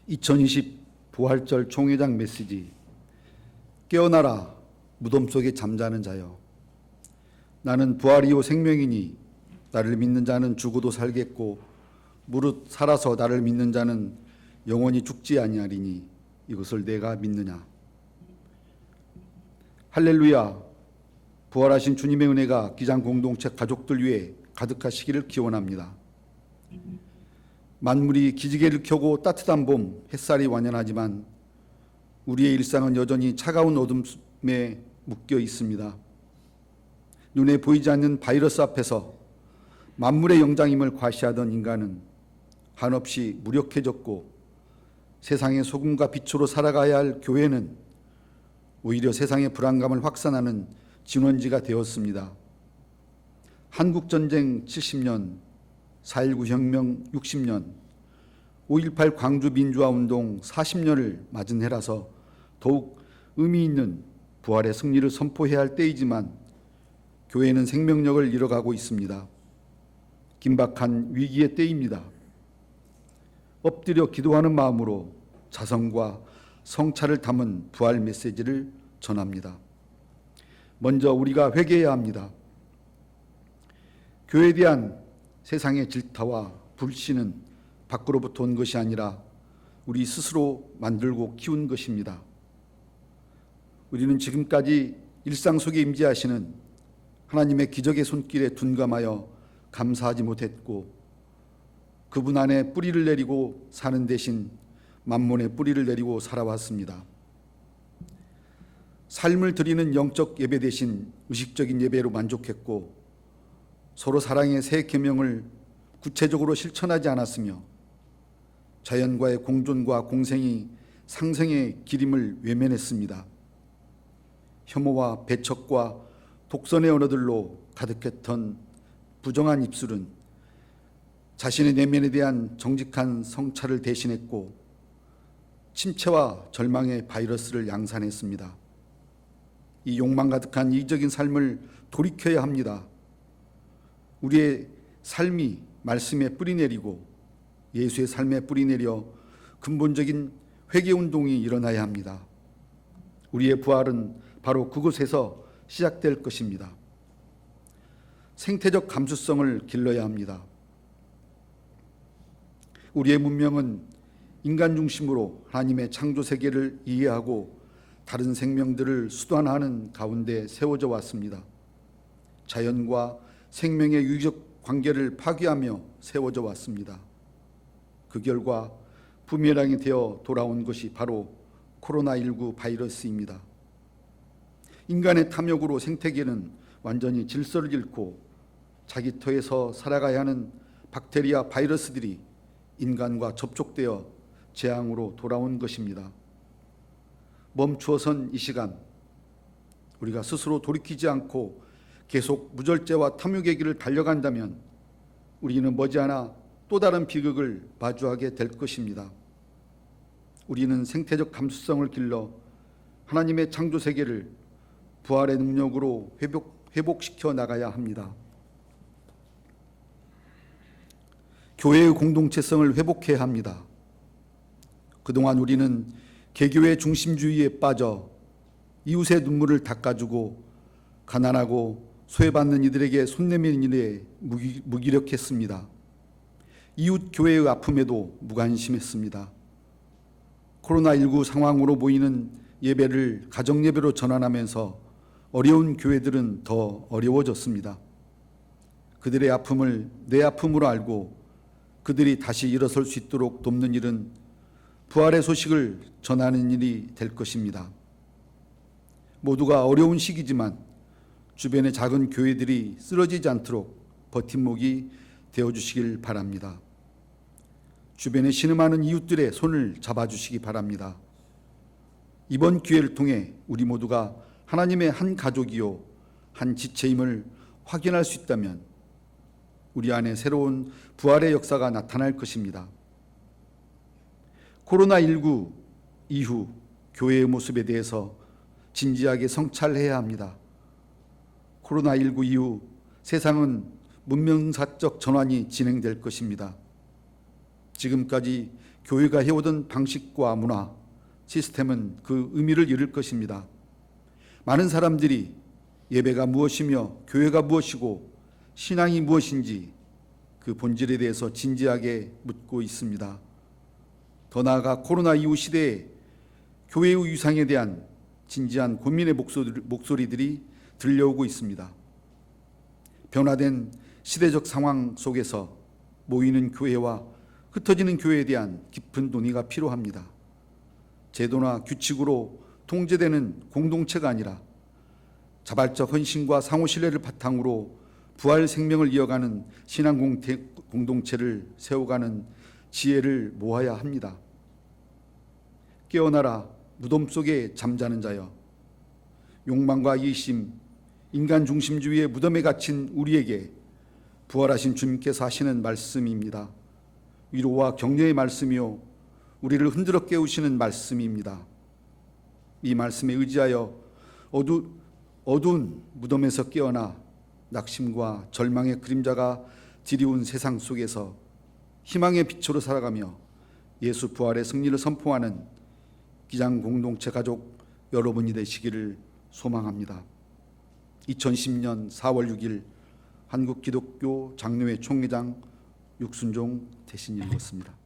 2020 부활절 총회장 메시지. 깨어나라 무덤 속에 잠자는 자여, 나는 부활이요 생명이니 나를 믿는 자는 죽어도 살겠고 무릇 살아서 나를 믿는 자는 영원히 죽지 아니하리니 이것을 내가 믿느냐. 할렐루야. 부활하신 주님의 은혜가 기장 공동체 가족들 위해 가득하시기를 기원합니다. 만물이 기지개를 켜고 따뜻한 봄 햇살이 완연하지만 우리의 일상은 여전히 차가운 어둠에 묶여 있습니다. 눈에 보이지 않는 바이러스 앞에서 만물의 영장임을 과시하던 인간은 한없이 무력해졌고, 세상의 소금과 빛으로 살아가야 할 교회는 오히려 세상의 불안감을 확산하는 진원지가 되었습니다. 한국전쟁 70년, 4.19 혁명 60년, 5.18 광주민주화운동 40년을 맞은 해라서 더욱 의미 있는 부활의 승리를 선포해야 할 때이지만 교회는 생명력을 잃어가고 있습니다. 긴박한 위기의 때입니다. 엎드려 기도하는 마음으로 자성과 성찰을 담은 부활 메시지를 전합니다. 먼저 우리가 회개해야 합니다. 교회에 대한 세상의 질타와 불신은 밖으로부터 온 것이 아니라 우리 스스로 만들고 키운 것입니다. 우리는 지금까지 일상 속에 임재하시는 하나님의 기적의 손길에 둔감하여 감사하지 못했고, 그분 안에 뿌리를 내리고 사는 대신 만몬의 뿌리를 내리고 살아왔습니다. 삶을 드리는 영적 예배 대신 의식적인 예배로 만족했고, 서로 사랑의 새 계명을 구체적으로 실천하지 않았으며, 자연과의 공존과 공생이 상생의 길임을 외면했습니다. 혐오와 배척과 독선의 언어들로 가득했던 부정한 입술은 자신의 내면에 대한 정직한 성찰을 대신했고, 침체와 절망의 바이러스를 양산했습니다. 이 욕망 가득한 이기적인 삶을 돌이켜야 합니다. 우리의 삶이 말씀에 뿌리 내리고 예수의 삶에 뿌리 내려 근본적인 회개운동이 일어나야 합니다. 우리의 부활은 바로 그곳에서 시작될 것입니다. 생태적 감수성을 길러야 합니다. 우리의 문명은 인간 중심으로 하나님의 창조 세계를 이해하고 다른 생명들을 수단하는 가운데 세워져 왔습니다. 자연과 생명의 유기적 관계를 파괴하며 세워져 왔습니다. 그 결과 부메랑이 되어 돌아온 것이 바로 코로나19 바이러스입니다. 인간의 탐욕으로 생태계는 완전히 질서를 잃고 자기 터에서 살아가야 하는 박테리아 바이러스들이 인간과 접촉되어 재앙으로 돌아온 것입니다. 멈추어선 이 시간 우리가 스스로 돌이키지 않고 계속 무절제와 탐욕의 길을 달려간다면 우리는 머지않아 또 다른 비극을 마주하게 될 것입니다. 우리는 생태적 감수성을 길러 하나님의 창조 세계를 부활의 능력으로 회복시켜 나가야 합니다. 교회의 공동체성을 회복해야 합니다. 그동안 우리는 개교의 중심주의에 빠져 이웃의 눈물을 닦아주고 가난하고 소외받는 이들에게 손 내미는 일에 무기력했습니다. 이웃 교회의 아픔에도 무관심했습니다. 코로나19 상황으로 보이는 예배를 가정예배로 전환하면서 어려운 교회들은 더 어려워졌습니다. 그들의 아픔을 내 아픔으로 알고 그들이 다시 일어설 수 있도록 돕는 일은 부활의 소식을 전하는 일이 될 것입니다. 모두가 어려운 시기지만 주변의 작은 교회들이 쓰러지지 않도록 버팀목이 되어주시길 바랍니다. 주변에 신음하는 이웃들의 손을 잡아주시기 바랍니다. 이번 기회를 통해 우리 모두가 하나님의 한 가족이요 한 지체임을 확인할 수 있다면 우리 안에 새로운 부활의 역사가 나타날 것입니다. 코로나19 이후 교회의 모습에 대해서 진지하게 성찰해야 합니다. 코로나19 이후 세상은 문명사적 전환이 진행될 것입니다. 지금까지 교회가 해오던 방식과 문화, 시스템은 그 의미를 잃을 것입니다. 많은 사람들이 예배가 무엇이며 교회가 무엇이고 신앙이 무엇인지 그 본질에 대해서 진지하게 묻고 있습니다. 더 나아가 코로나 이후 시대에 교회의 위상에 대한 진지한 고민의 목소리들이 들려오고 있습니다. 변화된 시대적 상황 속에서 모이는 교회와 흩어지는 교회에 대한 깊은 논의가 필요합니다. 제도나 규칙으로 통제되는 공동체가 아니라 자발적 헌신과 상호 신뢰를 바탕으로 부활 생명을 이어가는 신앙 공동체를 세워가는 지혜를 모아야 합니다. 깨어나라 무덤 속에 잠자는 자여. 욕망과 이심, 인간 중심주의의 무덤에 갇힌 우리에게 부활하신 주님께서 하시는 말씀입니다. 위로와 격려의 말씀이요 우리를 흔들어 깨우시는 말씀입니다. 이 말씀에 의지하여 어두운 무덤에서 깨어나 낙심과 절망의 그림자가 드리운 세상 속에서 희망의 빛으로 살아가며 예수 부활의 승리를 선포하는 기장 공동체 가족 여러분이 되시기를 소망합니다. 2010년 4월 6일 한국기독교 장로회 총회장 육순종 대신 읽었습니다.